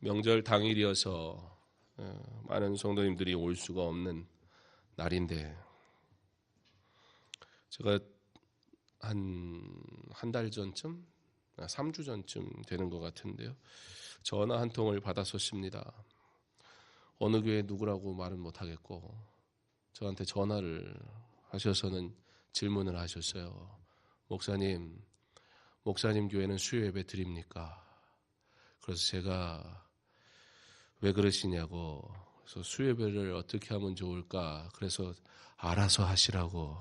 명절 당일이어서 많은 성도님들이 올 수가 없는 날인데 제가 한 달 전쯤, 3주 전쯤 되는 것 같은데요. 전화 한 통을 받았었습니다. 어느 교회 누구라고 말은 못하겠고 저한테 전화를 하셔서는 질문을 하셨어요. 목사님 교회는 수요 예배 드립니까? 그래서 제가 왜 그러시냐고, 그래서 수요 예배를 어떻게 하면 좋을까, 그래서 알아서 하시라고.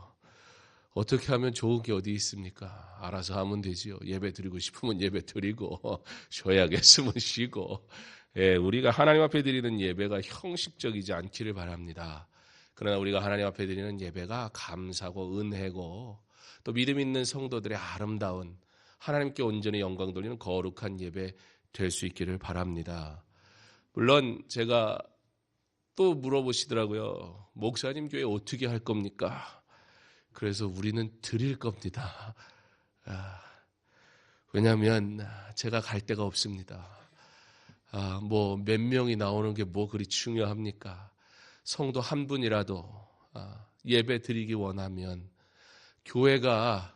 어떻게 하면 좋은 게 어디 있습니까? 알아서 하면 되지요. 예배 드리고 싶으면 예배 드리고 쉬어야겠으면 쉬고. 우리가 하나님 앞에 드리는 예배가 형식적이지 않기를 바랍니다. 그러나 우리가 하나님 앞에 드리는 예배가 감사고 은혜고 또 믿음 있는 성도들의 아름다운 하나님께 온전히 영광 돌리는 거룩한 예배 될 수 있기를 바랍니다. 물론 제가 또 물어보시더라고요. 목사님 교회 어떻게 할 겁니까? 그래서 우리는 드릴 겁니다. 왜냐하면 제가 갈 데가 없습니다. 뭐 몇 명이 나오는 게 뭐 그리 중요합니까? 성도 한 분이라도 예배 드리기 원하면 교회가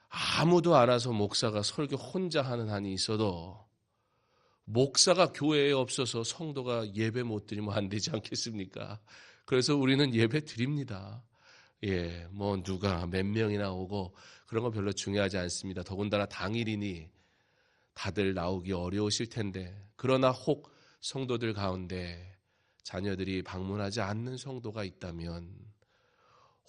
아무도 안 와서 목사가 설교 혼자 하는 한이 있어도 목사가 교회에 없어서 성도가 예배 못 드리면 안 되지 않겠습니까? 그래서 우리는 예배 드립니다. 뭐 누가 몇 명이나 오고 그런 거 별로 중요하지 않습니다. 더군다나 당일이니 다들 나오기 어려우실 텐데, 그러나 혹 성도들 가운데 자녀들이 방문하지 않는 성도가 있다면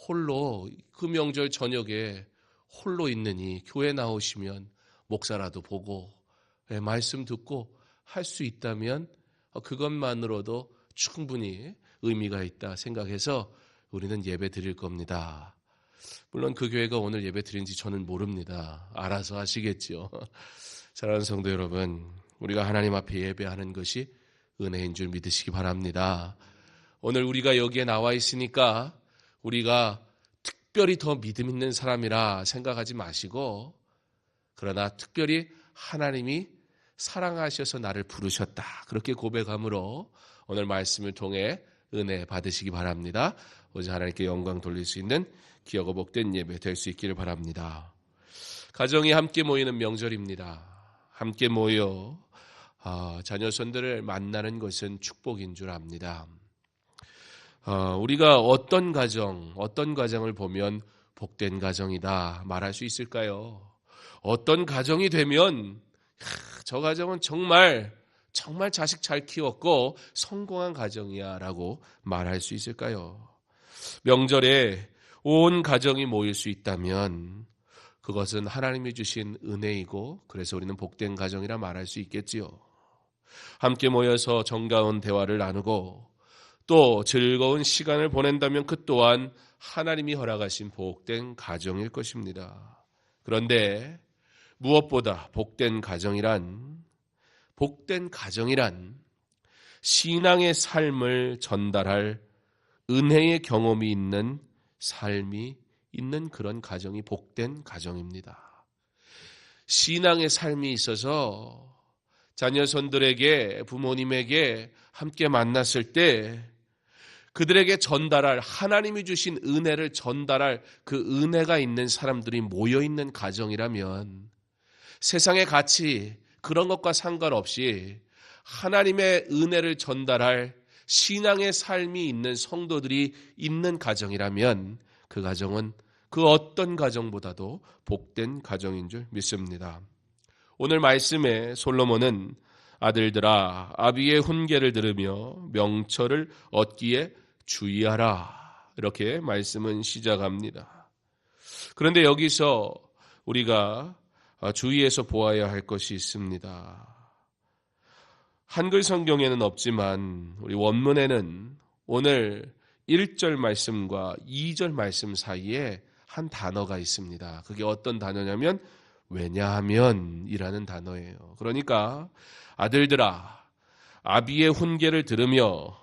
홀로 그 명절 저녁에 홀로 있느니 교회 나오시면 목사라도 보고 말씀 듣고 할 수 있다면 그것만으로도 충분히 의미가 있다 생각해서 우리는 예배 드릴 겁니다. 물론 그 교회가 오늘 예배 드린지 저는 모릅니다. 알아서 하시겠죠. 사랑하는 성도 여러분, 우리가 하나님 앞에 예배하는 것이 은혜인 줄 믿으시기 바랍니다. 오늘 우리가 여기에 나와 있으니까 우리가 특별히 더 믿음 있는 사람이라 생각하지 마시고, 그러나 특별히 하나님이 사랑하셔서 나를 부르셨다, 그렇게 고백함으로 오늘 말씀을 통해 은혜 받으시기 바랍니다. 오직 하나님께 영광 돌릴 수 있는 귀하고 복된 예배 될 수 있기를 바랍니다. 가정이 함께 모이는 명절입니다. 함께 모여 자녀손들을 만나는 것은 축복인 줄 압니다. 우리가 어떤 가정을 보면 복된 가정이다 말할 수 있을까요? 어떤 가정이 되면 저 가정은 정말 자식 잘 키웠고 성공한 가정이야 라고 말할 수 있을까요? 명절에 온 가정이 모일 수 있다면 그것은 하나님이 주신 은혜이고, 그래서 우리는 복된 가정이라 말할 수 있겠지요. 함께 모여서 정다운 대화를 나누고 또 즐거운 시간을 보낸다면 그 또한 하나님이 허락하신 복된 가정일 것입니다. 그런데 무엇보다 복된 가정이란 신앙의 삶을 전달할 은혜의 경험이 있는 삶이 있는 그런 가정이 복된 가정입니다. 신앙의 삶이 있어서 자녀손들에게, 부모님에게 함께 만났을 때 그들에게 전달할, 하나님이 주신 은혜를 전달할 그 은혜가 있는 사람들이 모여있는 가정이라면 세상의 가치, 그런 것과 상관없이 하나님의 은혜를 전달할 신앙의 삶이 있는 성도들이 있는 가정이라면 그 가정은 그 어떤 가정보다도 복된 가정인 줄 믿습니다. 오늘 말씀에 솔로몬은 아들들아 아비의 훈계를 들으며 명철을 얻기에 주의하라, 이렇게 말씀은 시작합니다. 그런데 여기서 우리가 주의해서 보아야 할 것이 있습니다. 한글 성경에는 없지만 우리 원문에는 오늘 1절 말씀과 2절 말씀 사이에 한 단어가 있습니다. 그게 어떤 단어냐면 왜냐하면 이라는 단어예요. 그러니까 아들들아 아비의 훈계를 들으며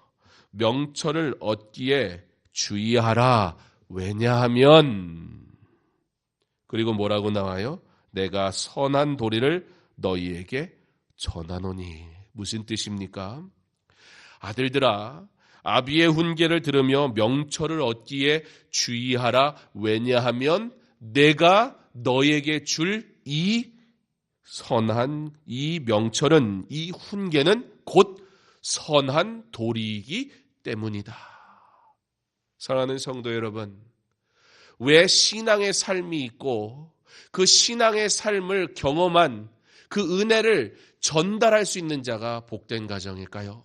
명철을 얻기에 주의하라. 왜냐하면, 그리고 뭐라고 나와요? 내가 선한 도리를 너희에게 전하노니. 무슨 뜻입니까? 아들들아, 아비의 훈계를 들으며 명철을 얻기에 주의하라. 왜냐하면 내가 너에게 줄 이 선한 이 명철은, 이 훈계는 곧 선한 도리이기 때문이다. 사랑하는 성도 여러분, 왜 신앙의 삶이 있고 그 신앙의 삶을 경험한 그 은혜를 전달할 수 있는 자가 복된 가정일까요?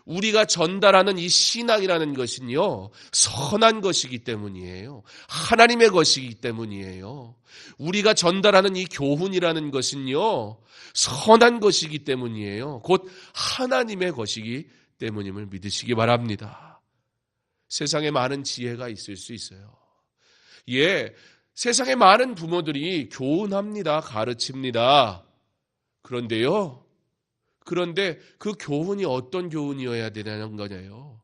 우리가 전달하는 이 신앙이라는 것은요, 선한 것이기 때문이에요. 하나님의 것이기 때문이에요. 우리가 전달하는 이 교훈이라는 것은요, 선한 것이기 때문이에요. 곧 하나님의 것이기 때문임을 믿으시기 바랍니다. 세상에 많은 지혜가 있을 수 있어요. 예, 세상에 많은 부모들이 교훈합니다. 가르칩니다. 그런데 그 교훈이 어떤 교훈이어야 되냐는 거냐요.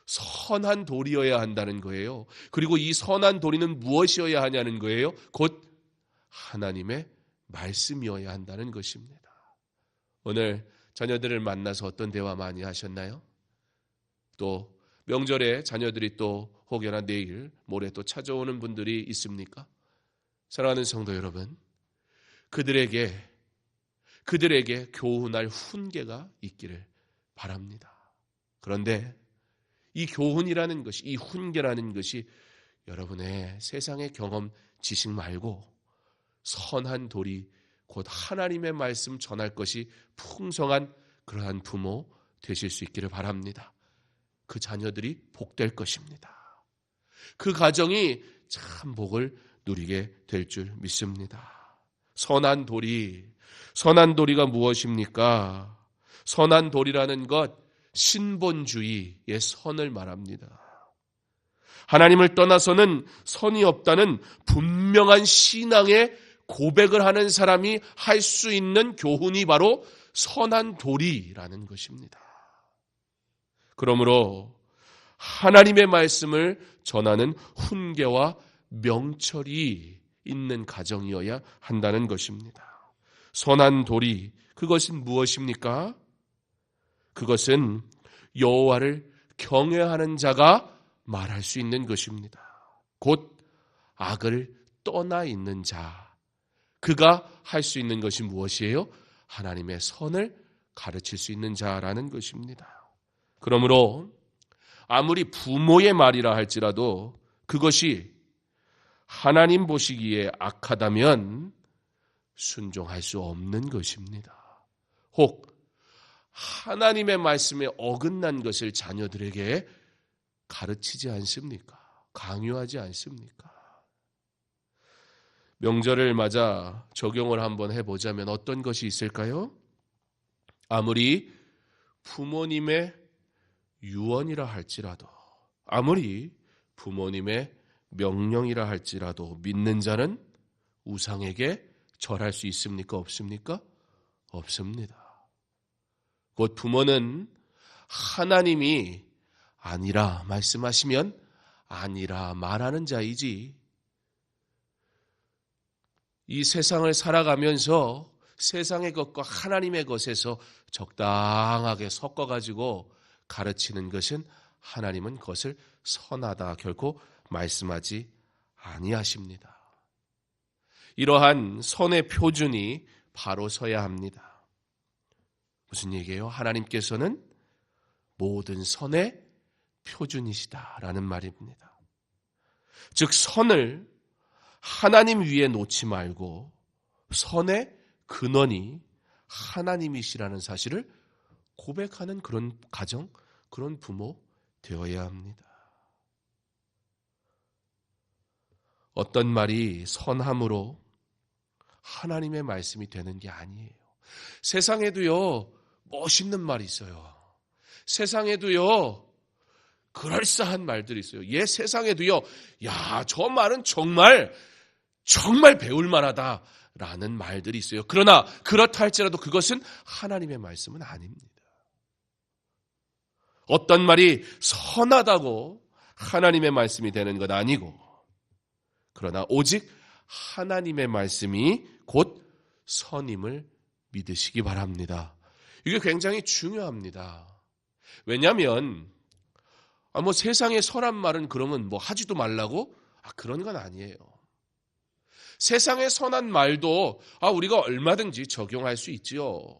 선한 도리여야 한다는 거예요. 그리고 이 선한 도리는 무엇이어야 하냐는 거예요. 곧 하나님의 말씀이어야 한다는 것입니다. 오늘 자녀들을 만나서 어떤 대화 많이 하셨나요? 또 명절에 자녀들이 또 혹여나 내일 모레 또 찾아오는 분들이 있습니까? 사랑하는 성도 여러분, 그들에게 교훈할 훈계가 있기를 바랍니다. 그런데 이 교훈이라는 것이, 이 훈계라는 것이 여러분의 세상의 경험, 지식 말고 선한 도리, 곧 하나님의 말씀 전할 것이 풍성한 그러한 부모 되실 수 있기를 바랍니다. 그 자녀들이 복될 것입니다. 그 가정이 참 복을 누리게 될 줄 믿습니다. 선한 도리가 무엇입니까? 선한 도리라는 것, 신본주의의 선을 말합니다. 하나님을 떠나서는 선이 없다는 분명한 신앙의 고백을 하는 사람이 할 수 있는 교훈이 바로 선한 도리라는 것입니다. 그러므로 하나님의 말씀을 전하는 훈계와 명철이 있는 가정이어야 한다는 것입니다. 선한 도리, 그것은 무엇입니까? 그것은 여호와를 경외하는 자가 말할 수 있는 것입니다. 곧 악을 떠나 있는 자, 그가 할 수 있는 것이 무엇이에요? 하나님의 선을 가르칠 수 있는 자라는 것입니다. 그러므로 아무리 부모의 말이라 할지라도 그것이 하나님 보시기에 악하다면 순종할 수 없는 것입니다. 혹 하나님의 말씀에 어긋난 것을 자녀들에게 가르치지 않습니까? 강요하지 않습니까? 명절을 맞아 적용을 한번 해보자면 어떤 것이 있을까요? 아무리 부모님의 유언이라 할지라도, 아무리 부모님의 명령이라 할지라도 믿는 자는 우상에게 절할 수 있습니까? 없습니까? 없습니다. 곧 부모는 하나님이 아니라 말씀하시면 아니라 말하는 자이지, 이 세상을 살아가면서 세상의 것과 하나님의 것에서 적당하게 섞어가지고 가르치는 것은 하나님은 그것을 선하다 결코 말씀하지 아니하십니다. 이러한 선의 표준이 바로 서야 합니다. 무슨 얘기예요? 하나님께서는 모든 선의 표준이시다라는 말입니다. 즉 선을 하나님 위에 놓지 말고 선의 근원이 하나님이시라는 사실을 고백하는 그런 가정, 그런 부모 되어야 합니다. 어떤 말이 선함으로 하나님의 말씀이 되는 게 아니에요. 세상에도요, 멋있는 말이 있어요. 세상에도요, 그럴싸한 말들이 있어요. 세상에도요, 야, 저 말은 정말 배울 만하다라는 말들이 있어요. 그러나 그렇다 할지라도 그것은 하나님의 말씀은 아닙니다. 어떤 말이 선하다고 하나님의 말씀이 되는 것 아니고, 그러나 오직 하나님의 말씀이 곧 선임을 믿으시기 바랍니다. 이게 굉장히 중요합니다. 왜냐하면 세상에 선한 말은 그러면 하지도 말라고? 그런 건 아니에요. 세상의 선한 말도 우리가 얼마든지 적용할 수 있지요.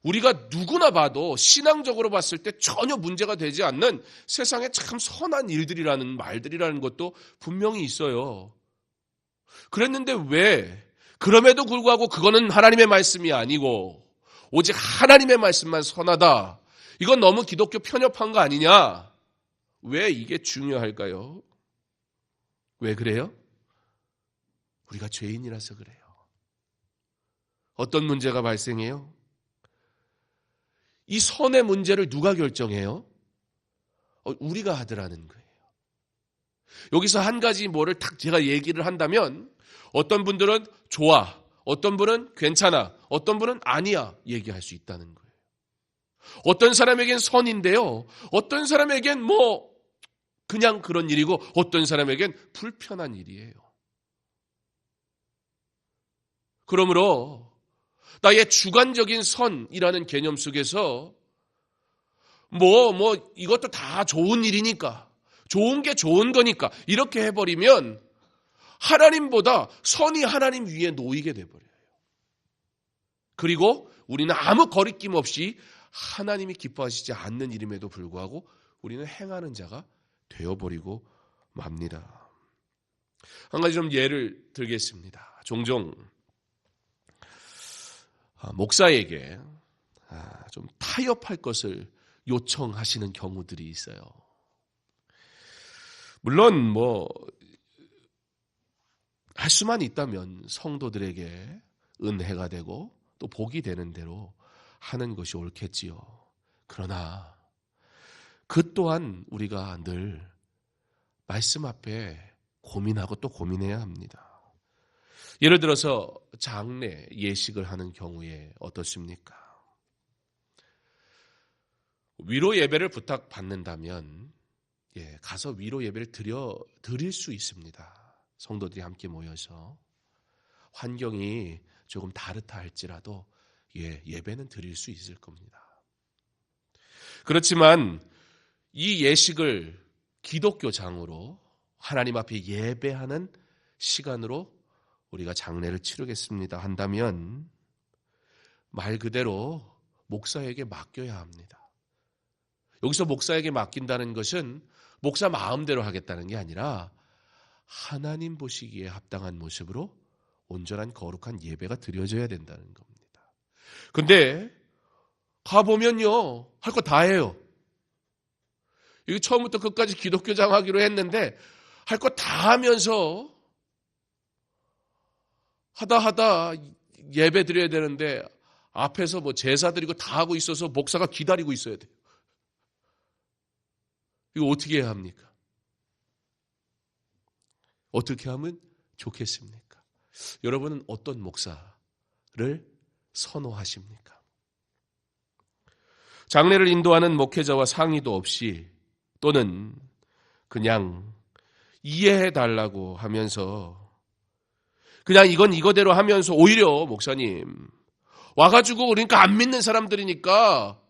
우리가 누구나 봐도 신앙적으로 봤을 때 전혀 문제가 되지 않는 세상에 참 선한 일들이라는 말들이라는 것도 분명히 있어요. 그랬는데 왜 그럼에도 불구하고 그거는 하나님의 말씀이 아니고 오직 하나님의 말씀만 선하다. 이건 너무 기독교 편협한 거 아니냐? 왜 이게 중요할까요? 왜 그래요? 우리가 죄인이라서 그래요. 어떤 문제가 발생해요? 이 선의 문제를 누가 결정해요? 우리가 하더라는 거예요. 여기서 한 가지 뭐를 딱 제가 얘기를 한다면 어떤 분들은 좋아, 어떤 분은 괜찮아, 어떤 분은 아니야 얘기할 수 있다는 거예요. 어떤 사람에겐 선인데요. 어떤 사람에겐 그냥 그런 일이고 어떤 사람에겐 불편한 일이에요. 그러므로 나의 주관적인 선이라는 개념 속에서 이것도 다 좋은 일이니까 좋은 게 좋은 거니까 이렇게 해버리면 하나님보다 선이 하나님 위에 놓이게 돼버려요. 그리고 우리는 아무 거리낌 없이 하나님이 기뻐하시지 않는 일임에도 불구하고 우리는 행하는 자가 되어버리고 맙니다. 한 가지 좀 예를 들겠습니다. 종종 목사에게 좀 타협할 것을 요청하시는 경우들이 있어요. 물론 할 수만 있다면 성도들에게 은혜가 되고 또 복이 되는 대로 하는 것이 옳겠지요. 그러나 그 또한 우리가 늘 말씀 앞에 고민하고 또 고민해야 합니다. 예를 들어서 장례 예식을 하는 경우에 어떻습니까? 위로 예배를 부탁받는다면 가서 위로 예배를 드릴 수 있습니다. 성도들이 함께 모여서 환경이 조금 다르다 할지라도 예배는 드릴 수 있을 겁니다. 그렇지만 이 예식을 기독교장으로 하나님 앞에 예배하는 시간으로 우리가 장례를 치르겠습니다 한다면 말 그대로 목사에게 맡겨야 합니다. 여기서 목사에게 맡긴다는 것은 목사 마음대로 하겠다는 게 아니라 하나님 보시기에 합당한 모습으로 온전한 거룩한 예배가 드려져야 된다는 겁니다. 근데 가보면요 할 거 다 해요. 이게 처음부터 끝까지 기독교장 하기로 했는데 할 거 다 하면서 하다 예배 드려야 되는데 앞에서 제사 드리고 다 하고 있어서 목사가 기다리고 있어야 돼요. 이거 어떻게 해야 합니까? 어떻게 하면 좋겠습니까? 여러분은 어떤 목사를 선호하십니까? 장례를 인도하는 목회자와 상의도 없이 또는 그냥 이해해달라고 하면서 그냥 이건 이거대로 하면서 오히려 목사님 와가지고 그러니까 안 믿는 사람들이니까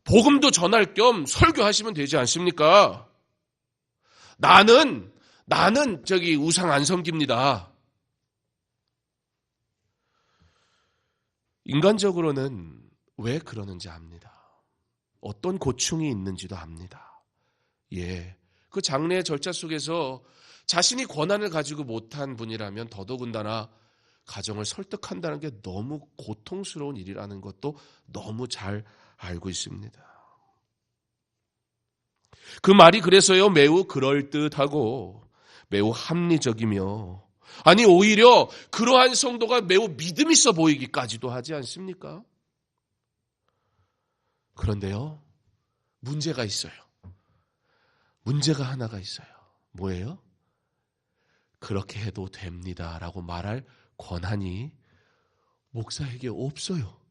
복음도 전할 겸 설교하시면 되지 않습니까? 나는 우상 안 섬깁니다. 인간적으로는 왜 그러는지 압니다. 어떤 고충이 있는지도 압니다. 그 장례 절차 속에서 자신이 권한을 가지고 못한 분이라면 더더군다나 가정을 설득한다는 게 너무 고통스러운 일이라는 것도 너무 잘 알고 있습니다. 그 말이 그래서요 매우 그럴듯하고 매우 합리적이며 아니 오히려 그러한 성도가 매우 믿음 있어 보이기까지도 하지 않습니까? 그런데요 문제가 있어요. 문제가 하나가 있어요. 뭐예요? 그렇게 해도 됩니다라고 말할 권한이 목사에게 없어요.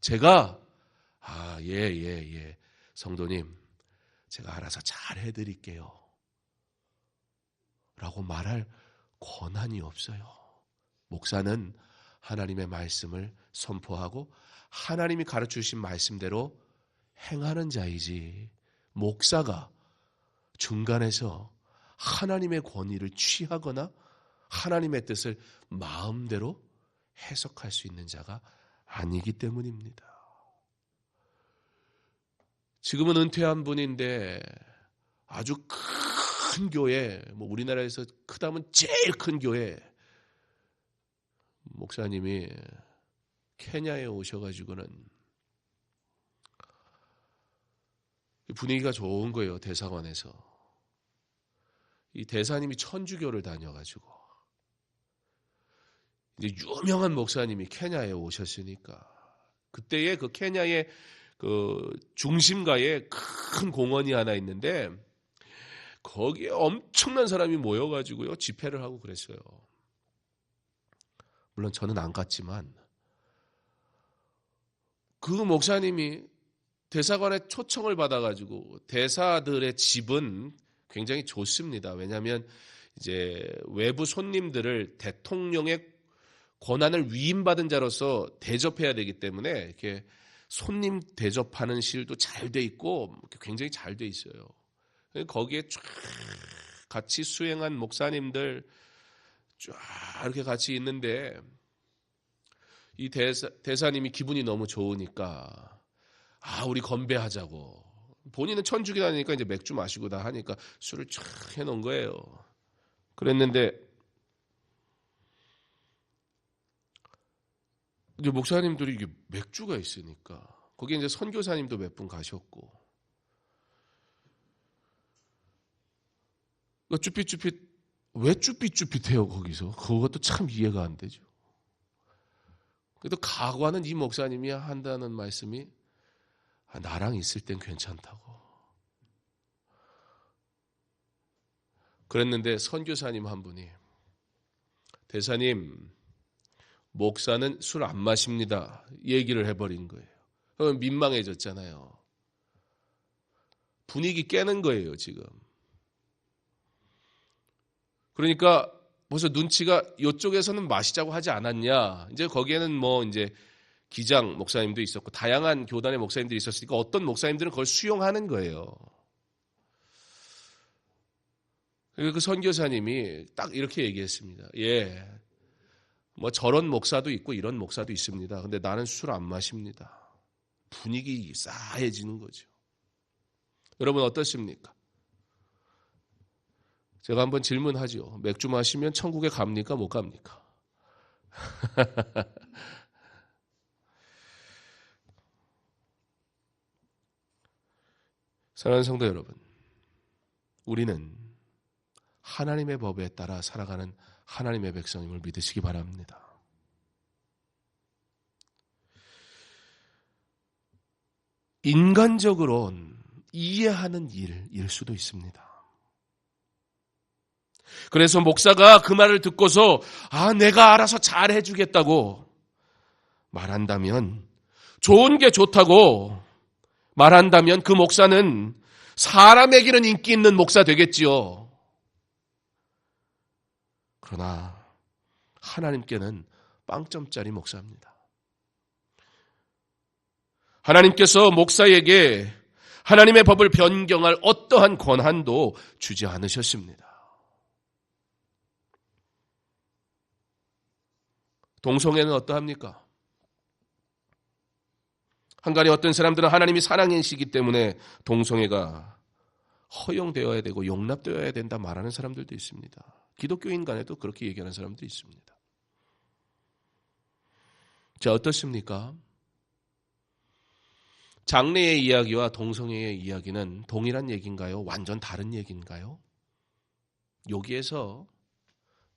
제가 성도님 제가 알아서 잘 해드릴게요 라고 말할 권한이 없어요. 목사는 하나님의 말씀을 선포하고 하나님이 가르치신 말씀대로 행하는 자이지, 목사가 중간에서 하나님의 권위를 취하거나 하나님의 뜻을 마음대로 해석할 수 있는 자가 아니기 때문입니다. 지금은 은퇴한 분인데 아주 큰 교회, 우리나라에서 크다면 제일 큰 교회 목사님이 케냐에 오셔가지고는 분위기가 좋은 거예요. 대사관에서. 이 대사님이 천주교를 다녀가지고 이제 유명한 목사님이 케냐에 오셨으니까 그때의 그 케냐의 그 중심가에 큰 공원이 하나 있는데 거기에 엄청난 사람이 모여가지고요 집회를 하고 그랬어요. 물론 저는 안 갔지만 그 목사님이 대사관에 초청을 받아가지고 대사들의 집은 굉장히 좋습니다. 왜냐하면 이제 외부 손님들을 대통령의 권한을 위임받은 자로서 대접해야 되기 때문에 이렇게 손님 대접하는 실도 잘 돼 있고 굉장히 잘 돼 있어요. 거기에 쫙 같이 수행한 목사님들 쫙 이렇게 같이 있는데 이 대사님이 기분이 너무 좋으니까 우리 건배하자고. 본인은 천주교다니까 이제 맥주 마시고 다 하니까 술을 쫙 해놓은 거예요. 그랬는데 이제 목사님들이 이게 맥주가 있으니까 거기에 이제 선교사님도 몇 분 가셨고 쭈삣쭈삣 왜 쭈삣쭈삣해요 거기서? 그것도 참 이해가 안 되죠. 그래도 가관은 이 목사님이 한다는 말씀이 나랑 있을 땐 괜찮다고. 그랬는데 선교사님 한 분이 대사님 목사는 술 안 마십니다. 얘기를 해버린 거예요. 그러면 민망해졌잖아요. 분위기 깨는 거예요 지금. 그러니까 벌써 눈치가 이쪽에서는 마시자고 하지 않았냐. 이제 거기에는 이제 기장 목사님도 있었고 다양한 교단의 목사님들이 있었으니까 어떤 목사님들은 그걸 수용하는 거예요. 그리고 그 선교사님이 딱 이렇게 얘기했습니다. 예, 저런 목사도 있고 이런 목사도 있습니다. 근데 나는 술 안 마십니다. 분위기 싸해지는 거죠. 여러분 어떻습니까? 제가 한번 질문하죠. 맥주 마시면 천국에 갑니까? 못 갑니까? 사랑하는 성도 여러분, 우리는 하나님의 법에 따라 살아가는 하나님의 백성임을 믿으시기 바랍니다. 인간적으로는 이해하는 일일 수도 있습니다. 그래서 목사가 그 말을 듣고서 내가 알아서 잘 해주겠다고 말한다면, 좋은 게 좋다고 말한다면 그 목사는 사람에게는 인기 있는 목사 되겠지요. 그러나 하나님께는 빵점짜리 목사입니다. 하나님께서 목사에게 하나님의 법을 변경할 어떠한 권한도 주지 않으셨습니다. 동성애는 어떠합니까? 한간에 어떤 사람들은 하나님이 사랑이시기 때문에 동성애가 허용되어야 되고 용납되어야 된다 말하는 사람들도 있습니다. 기독교인 간에도 그렇게 얘기하는 사람도 있습니다. 자, 어떻습니까? 장래의 이야기와 동성애의 이야기는 동일한 얘기인가요? 완전 다른 얘기인가요? 여기에서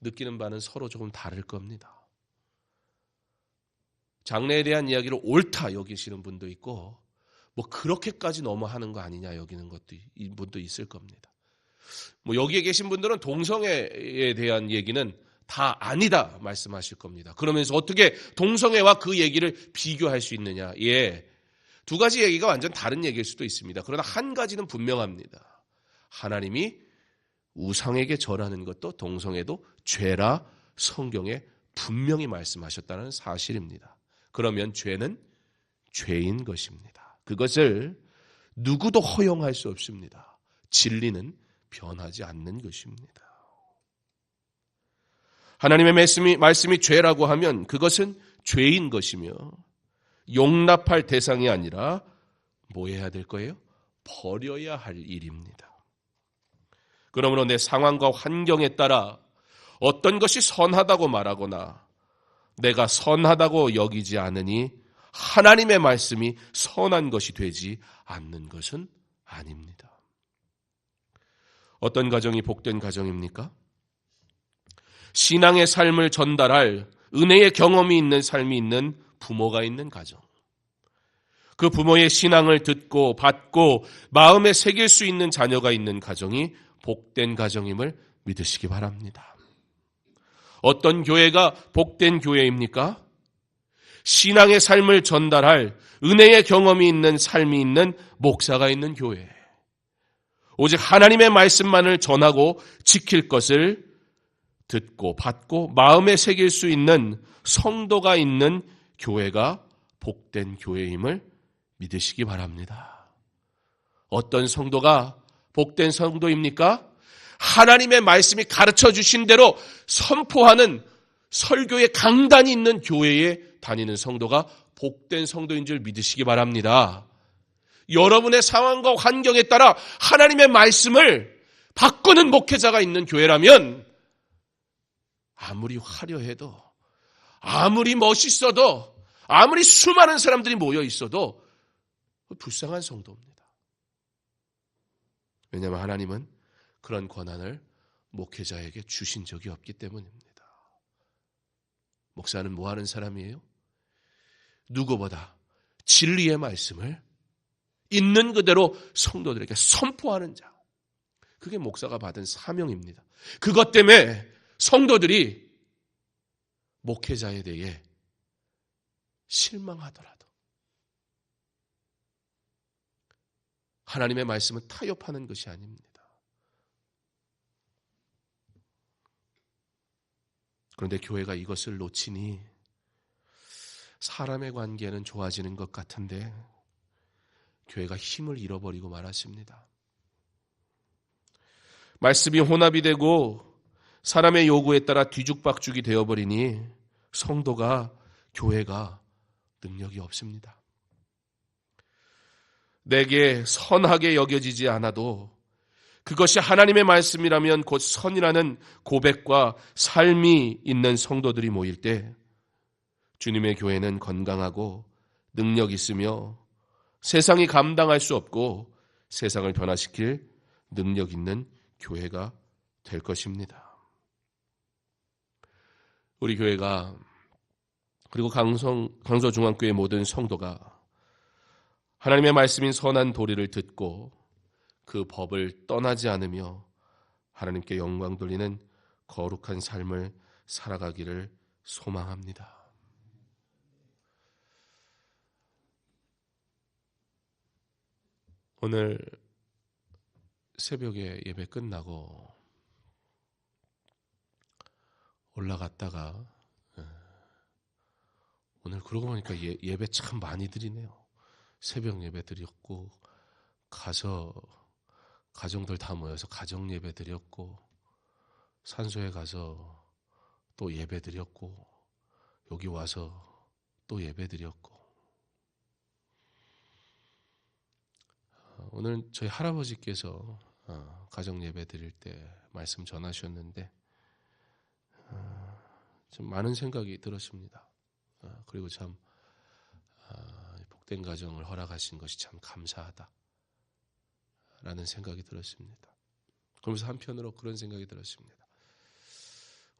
느끼는 바는 서로 조금 다를 겁니다. 장래에 대한 이야기를 옳다 여기시는 분도 있고 그렇게까지 너무 하는 거 아니냐 여기는 분도 있을 겁니다. 여기에 계신 분들은 동성애에 대한 얘기는 다 아니다 말씀하실 겁니다. 그러면서 어떻게 동성애와 그 얘기를 비교할 수 있느냐. 예, 두 가지 얘기가 완전 다른 얘기일 수도 있습니다. 그러나 한 가지는 분명합니다. 하나님이 우상에게 절하는 것도 동성애도 죄라 성경에 분명히 말씀하셨다는 사실입니다. 그러면 죄는 죄인 것입니다. 그것을 누구도 허용할 수 없습니다. 진리는 변하지 않는 것입니다. 하나님의 말씀이 죄라고 하면 그것은 죄인 것이며 용납할 대상이 아니라 뭐 해야 될 거예요? 버려야 할 일입니다. 그러므로 내 상황과 환경에 따라 어떤 것이 선하다고 말하거나 내가 선하다고 여기지 않으니 하나님의 말씀이 선한 것이 되지 않는 것은 아닙니다. 어떤 가정이 복된 가정입니까? 신앙의 삶을 전달할 은혜의 경험이 있는 삶이 있는 부모가 있는 가정. 그 부모의 신앙을 듣고 받고 마음에 새길 수 있는 자녀가 있는 가정이 복된 가정임을 믿으시기 바랍니다. 어떤 교회가 복된 교회입니까? 신앙의 삶을 전달할 은혜의 경험이 있는 삶이 있는 목사가 있는 교회. 오직 하나님의 말씀만을 전하고 지킬 것을 듣고 받고 마음에 새길 수 있는 성도가 있는 교회가 복된 교회임을 믿으시기 바랍니다. 어떤 성도가 복된 성도입니까? 하나님의 말씀이 가르쳐 주신 대로 선포하는 설교의 강단이 있는 교회에 다니는 성도가 복된 성도인 줄 믿으시기 바랍니다. 여러분의 상황과 환경에 따라 하나님의 말씀을 바꾸는 목회자가 있는 교회라면 아무리 화려해도 아무리 멋있어도 아무리 수많은 사람들이 모여 있어도 불쌍한 성도입니다. 왜냐하면 하나님은 그런 권한을 목회자에게 주신 적이 없기 때문입니다. 목사는 뭐 하는 사람이에요? 누구보다 진리의 말씀을 있는 그대로 성도들에게 선포하는 자. 그게 목사가 받은 사명입니다. 그것 때문에 성도들이 목회자에 대해 실망하더라도 하나님의 말씀은 타협하는 것이 아닙니다. 그런데 교회가 이것을 놓치니 사람의 관계는 좋아지는 것 같은데 교회가 힘을 잃어버리고 말았습니다. 말씀이 혼합이 되고 사람의 요구에 따라 뒤죽박죽이 되어버리니 성도가 교회가 능력이 없습니다. 내게 선하게 여겨지지 않아도 그것이 하나님의 말씀이라면 곧 선이라는 고백과 삶이 있는 성도들이 모일 때 주님의 교회는 건강하고 능력 있으며 세상이 감당할 수 없고 세상을 변화시킬 능력 있는 교회가 될 것입니다. 우리 교회가 그리고 강서중앙교회 모든 성도가 하나님의 말씀인 선한 도리를 듣고 그 법을 떠나지 않으며 하나님께 영광 돌리는 거룩한 삶을 살아가기를 소망합니다. 오늘 새벽에 예배 끝나고 올라갔다가 오늘 그러고 보니까 예배 참 많이 드리네요. 새벽 예배 드렸고 가서 가정들 다 모여서 가정 예배 드렸고 산소에 가서 또 예배 드렸고 여기 와서 또 예배 드렸고 오늘 저희 할아버지께서 가정 예배 드릴 때 말씀 전하셨는데 좀 많은 생각이 들었습니다. 그리고 참 복된 가정을 허락하신 것이 참 감사하다 라는 생각이 들었습니다. 그러면서 한편으로 그런 생각이 들었습니다.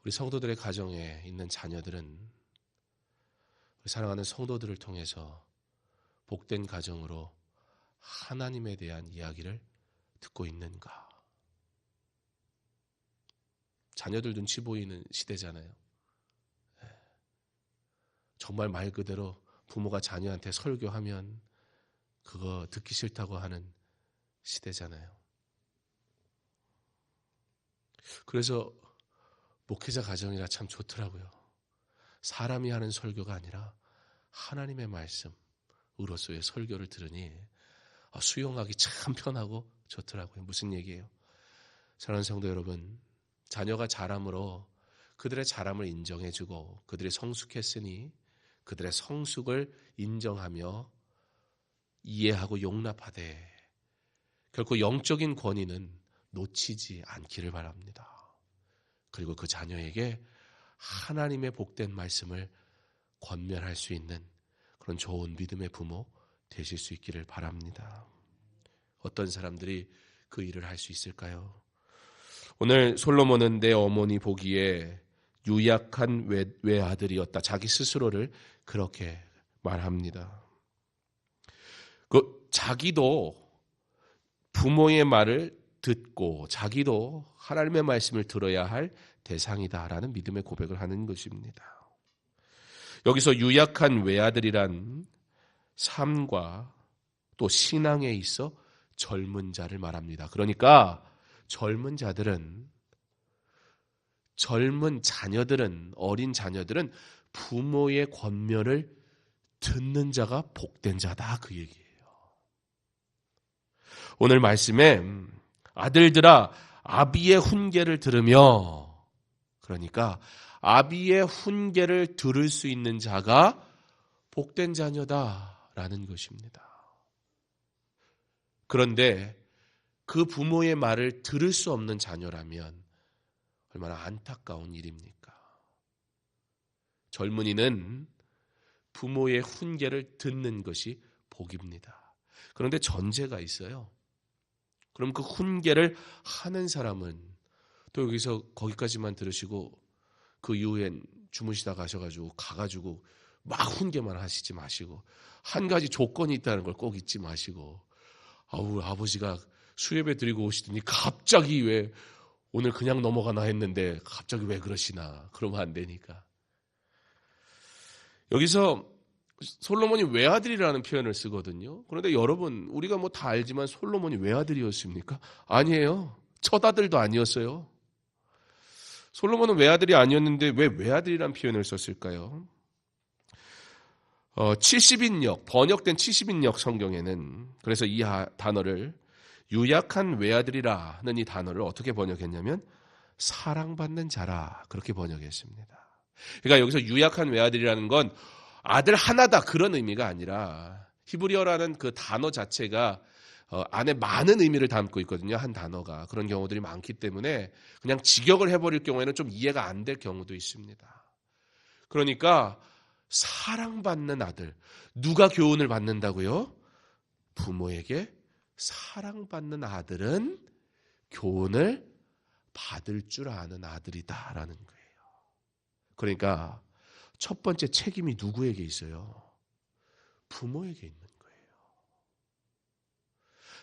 우리 성도들의 가정에 있는 자녀들은 우리 사랑하는 성도들을 통해서 복된 가정으로 하나님에 대한 이야기를 듣고 있는가? 자녀들 눈치 보이는 시대잖아요. 정말 말 그대로 부모가 자녀한테 설교하면 그거 듣기 싫다고 하는 시대잖아요. 그래서 목회자 가정이라 참 좋더라고요. 사람이 하는 설교가 아니라 하나님의 말씀으로서의 설교를 들으니 수용하기 참 편하고 좋더라고요. 무슨 얘기예요? 사랑하는 성도 여러분, 자녀가 자람으로 그들의 자람을 인정해주고 그들이 성숙했으니 그들의 성숙을 인정하며 이해하고 용납하되 결코 영적인 권위는 놓치지 않기를 바랍니다. 그리고 그 자녀에게 하나님의 복된 말씀을 권면할 수 있는 그런 좋은 믿음의 부모 되실 수 있기를 바랍니다. 어떤 사람들이 그 일을 할 수 있을까요? 오늘 솔로몬은 내 어머니 보기에 유약한 외아들이었다. 자기 스스로를 그렇게 말합니다. 자기도 부모의 말을 듣고 자기도 하나님의 말씀을 들어야 할 대상이다라는 믿음의 고백을 하는 것입니다. 여기서 유약한 외아들이란 삶과 또 신앙에 있어 젊은 자를 말합니다. 그러니까 젊은 자녀들은 어린 자녀들은 부모의 권면을 듣는 자가 복된 자다 그 얘기예요. 오늘 말씀에 아들들아 아비의 훈계를 들으며 그러니까 아비의 훈계를 들을 수 있는 자가 복된 자녀다라는 것입니다. 그런데 그 부모의 말을 들을 수 없는 자녀라면 얼마나 안타까운 일입니까? 젊은이는 부모의 훈계를 듣는 것이 복입니다. 그런데 전제가 있어요. 그럼 그 훈계를 하는 사람은 또 여기서 거기까지만 들으시고 그 이후엔 주무시다 가가지고 막 훈계만 하시지 마시고 한 가지 조건이 있다는 걸 꼭 잊지 마시고 아버지가 수예배 드리고 오시더니 갑자기 왜 오늘 그냥 넘어가나 했는데 갑자기 왜 그러시나 그러면 안 되니까. 여기서 솔로몬이 외아들이라는 표현을 쓰거든요. 그런데 여러분 우리가 뭐 다 알지만 솔로몬이 외아들이었습니까? 아니에요. 첫 아들도 아니었어요. 솔로몬은 외아들이 아니었는데 왜 외아들이라는 표현을 썼을까요? 70인역 번역된 70인역 성경에는 그래서 이 단어를 유약한 외아들이라는 이 단어를 어떻게 번역했냐면 사랑받는 자라 그렇게 번역했습니다. 그러니까 여기서 유약한 외아들이라는 건 아들 하나다 그런 의미가 아니라 히브리어라는 그 단어 자체가 안에 많은 의미를 담고 있거든요. 한 단어가. 그런 경우들이 많기 때문에 그냥 직역을 해버릴 경우에는 좀 이해가 안 될 경우도 있습니다. 그러니까 사랑받는 아들. 누가 교훈을 받는다고요? 부모에게 사랑받는 아들은 교훈을 받을 줄 아는 아들이다라는 거예요. 그러니까 첫 번째 책임이 누구에게 있어요? 부모에게 있는 거예요.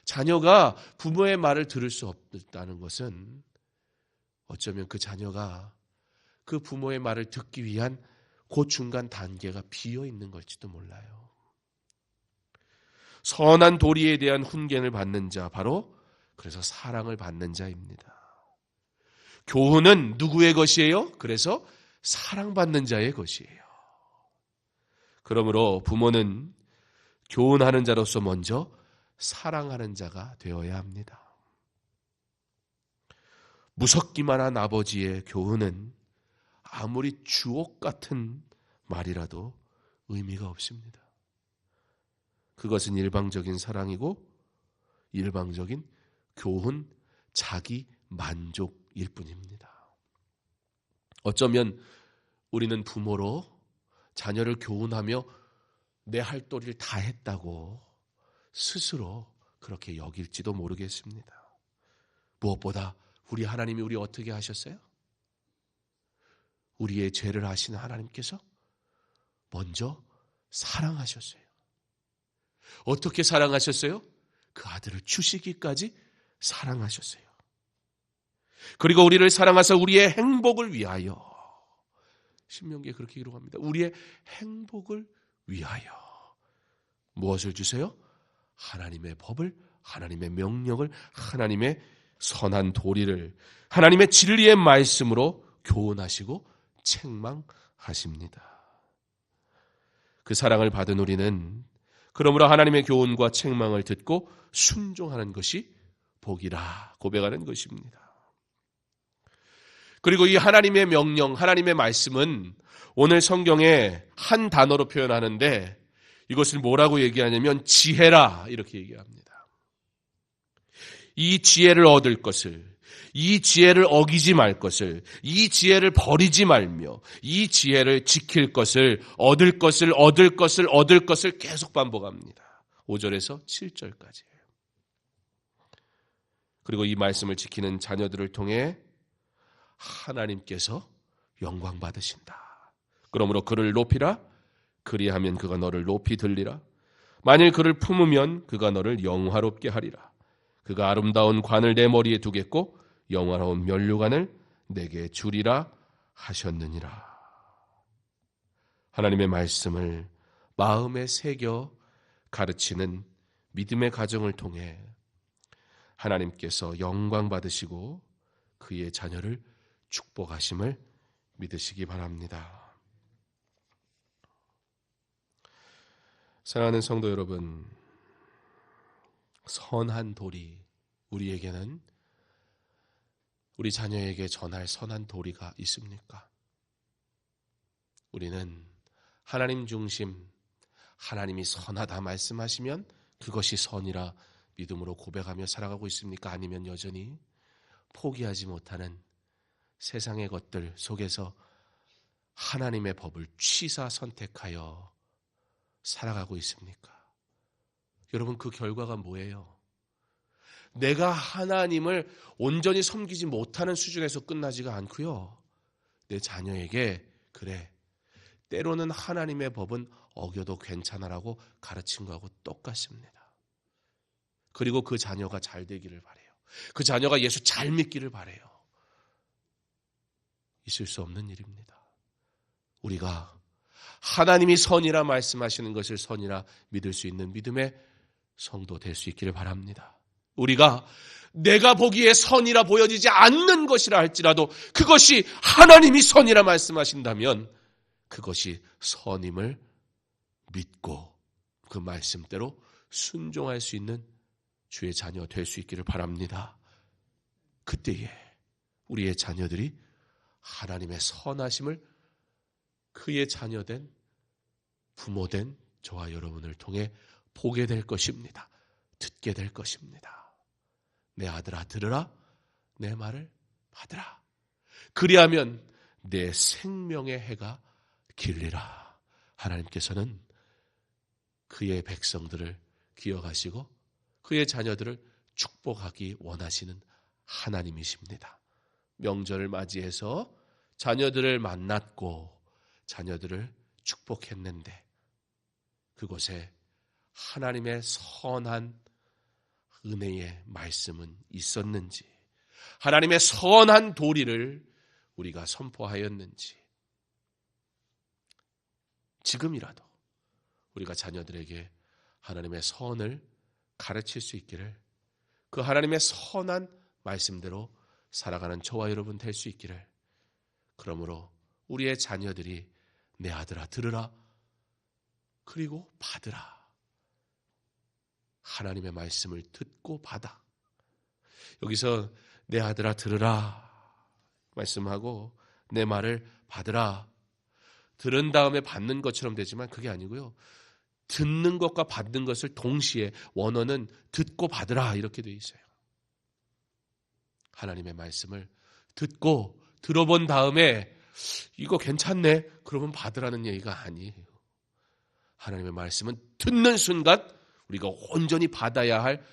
자녀가 부모의 말을 들을 수 없다는 것은 어쩌면 그 자녀가 그 부모의 말을 듣기 위한 그 중간 단계가 비어 있는 걸지도 몰라요. 선한 도리에 대한 훈계를 받는 자, 바로 그래서 사랑을 받는 자입니다. 교훈은 누구의 것이에요? 그래서 사랑받는 자의 것이에요. 그러므로 부모는 교훈하는 자로서 먼저 사랑하는 자가 되어야 합니다. 무섭기만 한 아버지의 교훈은 아무리 주옥 같은 말이라도 의미가 없습니다. 그것은 일방적인 사랑이고 일방적인 교훈, 자기 만족일 뿐입니다. 어쩌면 우리는 부모로 자녀를 교훈하며 내 할 도리를 다 했다고 스스로 그렇게 여길지도 모르겠습니다. 무엇보다 우리 하나님이 우리 어떻게 하셨어요? 우리의 죄를 아시는 하나님께서 먼저 사랑하셨어요. 어떻게 사랑하셨어요? 그 아들을 주시기까지 사랑하셨어요. 그리고 우리를 사랑하사 우리의 행복을 위하여, 신명기에 그렇게 기록합니다. 우리의 행복을 위하여 무엇을 주세요? 하나님의 법을, 하나님의 명령을, 하나님의 선한 도리를, 하나님의 진리의 말씀으로 교훈하시고 책망하셨습니다. 하십니다. 그 사랑을 받은 우리는 그러므로 하나님의 교훈과 책망을 듣고 순종하는 것이 복이라 고백하는 것입니다. 그리고 이 하나님의 명령, 하나님의 말씀은 오늘 성경에 한 단어로 표현하는데 이것을 뭐라고 얘기하냐면 지혜라 이렇게 얘기합니다. 이 지혜를 얻을 것을, 이 지혜를 어기지 말 것을, 이 지혜를 버리지 말며 이 지혜를 지킬 것을, 얻을 것을, 얻을 것을, 얻을 것을 계속 반복합니다. 5절에서 7절까지. 그리고 이 말씀을 지키는 자녀들을 통해 하나님께서 영광 받으신다. 그러므로 그를 높이라. 그리하면 그가 너를 높이 들리라. 만일 그를 품으면 그가 너를 영화롭게 하리라. 그가 아름다운 관을 내 머리에 두겠고 영화로운 면류관을 내게 주리라 하셨느니라. 하나님의 말씀을 마음에 새겨 가르치는 믿음의 가정을 통해 하나님께서 영광 받으시고 그의 자녀를 축복하심을 믿으시기 바랍니다. 사랑하는 성도 여러분, 선한 도리, 우리에게는 우리 자녀에게 전할 선한 도리가 있습니까? 우리는 하나님 중심, 하나님이 선하다 말씀하시면 그것이 선이라 믿음으로 고백하며 살아가고 있습니까? 아니면 여전히 포기하지 못하는 세상의 것들 속에서 하나님의 법을 취사 선택하여 살아가고 있습니까? 여러분, 그 결과가 뭐예요? 내가 하나님을 온전히 섬기지 못하는 수준에서 끝나지가 않고요. 내 자녀에게 그래, 때로는 하나님의 법은 어겨도 괜찮아라고 가르친 거하고 똑같습니다. 그리고 그 자녀가 잘 되기를 바라요. 그 자녀가 예수 잘 믿기를 바라요. 있을 수 없는 일입니다. 우리가 하나님이 선이라 말씀하시는 것을 선이라 믿을 수 있는 믿음의 성도 될 수 있기를 바랍니다. 우리가 내가 보기에 선이라 보여지지 않는 것이라 할지라도 그것이 하나님이 선이라 말씀하신다면 그것이 선임을 믿고 그 말씀대로 순종할 수 있는 주의 자녀 될 수 있기를 바랍니다. 그때에 우리의 자녀들이 하나님의 선하심을 그의 자녀된 부모된 저와 여러분을 통해 보게 될 것입니다. 듣게 될 것입니다. 내 아들아 들으라, 내 말을 받으라. 그리하면 내 생명의 해가 길리라. 하나님께서는 그의 백성들을 기억하시고 그의 자녀들을 축복하기 원하시는 하나님이십니다. 명절을 맞이해서 자녀들을 만났고 자녀들을 축복했는데 그곳에 하나님의 선한 은혜의 말씀은 있었는지, 하나님의 선한 도리를 우리가 선포하였는지, 지금이라도 우리가 자녀들에게 하나님의 선을 가르칠 수 있기를, 그 하나님의 선한 말씀대로 살아가는 저와 여러분 될 수 있기를, 그러므로 우리의 자녀들이 내 아들아 들으라, 그리고 받으라. 하나님의 말씀을 듣고 받아. 여기서 내 아들아 들으라 말씀하고 내 말을 받으라. 들은 다음에 받는 것처럼 되지만 그게 아니고요. 듣는 것과 받는 것을 동시에 원어는 듣고 받으라 이렇게 되어 있어요. 하나님의 말씀을 듣고 들어본 다음에 이거 괜찮네 그러면 받으라는 얘기가 아니에요. 하나님의 말씀은 듣는 순간 우리가 온전히 받아야 할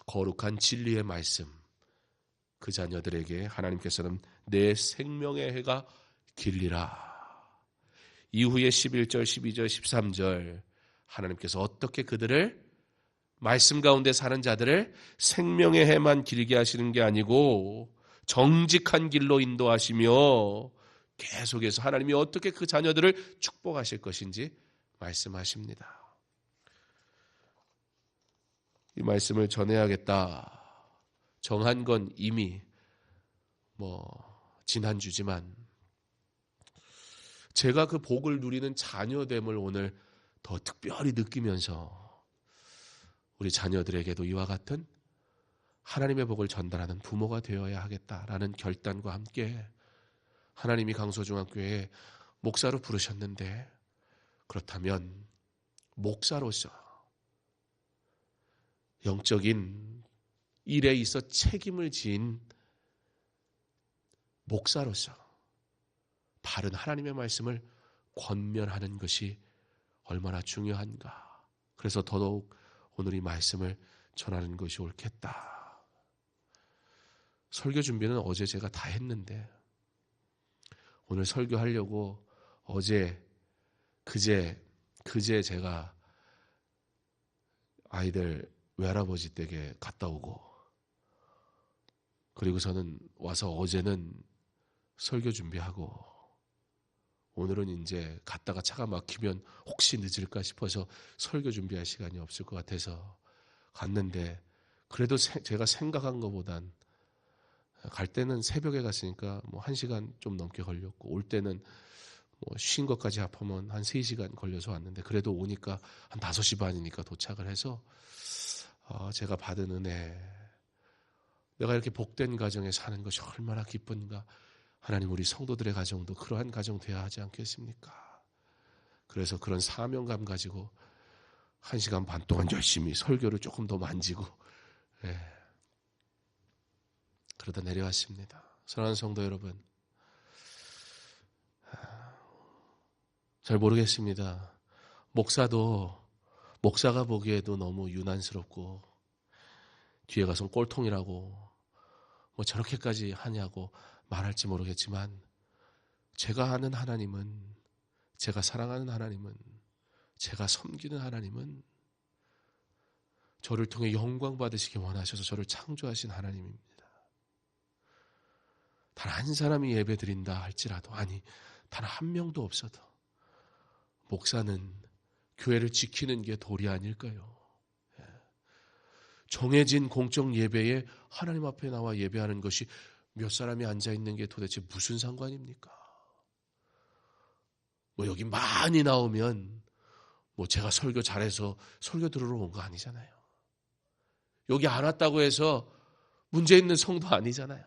거룩한 진리의 말씀, 그 자녀들에게 하나님께서는 내 생명의 해가 길리라. 이후에 11절, 12절, 13절 하나님께서 어떻게 그들을 말씀 가운데 사는 자들을 생명의 해만 길게 하시는 게 아니고 정직한 길로 인도하시며 계속해서 하나님이 어떻게 그 자녀들을 축복하실 것인지 말씀하십니다. 이 말씀을 전해야겠다 정한 건 이미 지난주지만 제가 그 복을 누리는 자녀됨을 오늘 더 특별히 느끼면서 우리 자녀들에게도 이와 같은 하나님의 복을 전달하는 부모가 되어야 하겠다라는 결단과 함께 하나님이 강서중학교에 목사로 부르셨는데, 그렇다면 목사로서 영적인 일에 있어 책임을 지인 목사로서 바른 하나님의 말씀을 권면하는 것이 얼마나 중요한가. 그래서 더더욱 오늘 이 말씀을 전하는 것이 옳겠다. 설교 준비는 어제 제가 다 했는데 오늘 설교하려고 어제 그제 제가 아이들 외할아버지 댁에 갔다 오고, 그리고서는 와서 어제는 설교 준비하고, 오늘은 이제 갔다가 차가 막히면 혹시 늦을까 싶어서 설교 준비할 시간이 없을 것 같아서 갔는데, 그래도 제가 생각한 것보단 갈 때는 새벽에 갔으니까 뭐 1시간 좀 넘게 걸렸고, 올 때는 뭐 쉰 것까지 합하면 한 3시간 걸려서 왔는데, 그래도 오니까 한 5시 반이니까 도착을 해서 제가 받은 은혜, 내가 이렇게 복된 가정에 사는 것이 얼마나 기쁜가. 하나님, 우리 성도들의 가정도 그러한 가정 되어야 하지 않겠습니까? 그래서 그런 사명감 가지고 1시간 반 동안 열심히 설교를 조금 더 만지고, 그러다 내려왔습니다. 사랑하는 성도 여러분, 잘 모르겠습니다. 목사가 보기에도 너무 유난스럽고, 뒤에 가서 꼴통이라고 뭐 저렇게까지 하냐고 말할지 모르겠지만, 제가 아는 하나님은, 제가 사랑하는 하나님은, 제가 섬기는 하나님은 저를 통해 영광 받으시기 원하셔서 저를 창조하신 하나님입니다. 단 한 사람이 예배 드린다 할지라도, 아니 단 한 명도 없어도 목사는 교회를 지키는 게 도리 아닐까요? 정해진 공적 예배에 하나님 앞에 나와 예배하는 것이 몇 사람이 앉아있는 게 도대체 무슨 상관입니까? 뭐 여기 많이 나오면 뭐 제가 설교 잘해서 설교 들으러 온 거 아니잖아요. 여기 안 왔다고 해서 문제 있는 성도 아니잖아요.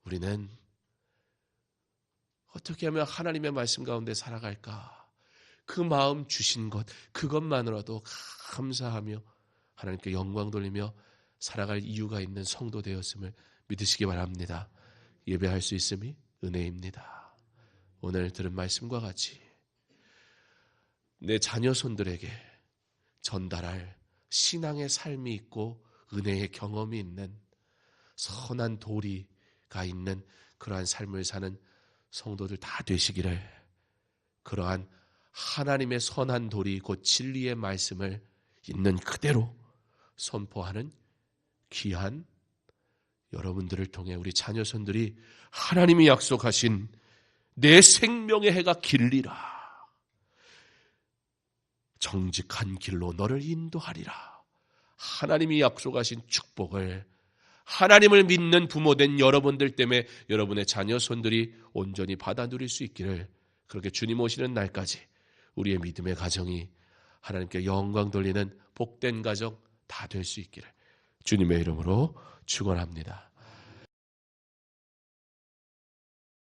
우리는 어떻게 하면 하나님의 말씀 가운데 살아갈까? 그 마음 주신 것, 그것만으로도 감사하며 하나님께 영광 돌리며 살아갈 이유가 있는 성도 되었음을 믿으시기 바랍니다. 예배할 수 있음이 은혜입니다. 오늘 들은 말씀과 같이 내 자녀손들에게 전달할 신앙의 삶이 있고 은혜의 경험이 있는 선한 도리가 있는 그러한 삶을 사는 성도들 다 되시기를, 그러한 하나님의 선한 도리 곧 진리의 말씀을 있는 그대로 선포하는 귀한 여러분들을 통해 우리 자녀손들이 하나님이 약속하신 내 생명의 해가 길리라, 정직한 길로 너를 인도하리라, 하나님이 약속하신 축복을 하나님을 믿는 부모된 여러분들 때문에 여러분의 자녀손들이 온전히 받아 누릴 수 있기를, 그렇게 주님 오시는 날까지 우리의 믿음의 가정이 하나님께 영광 돌리는 복된 가정 다 될 수 있기를 주님의 이름으로 축원합니다.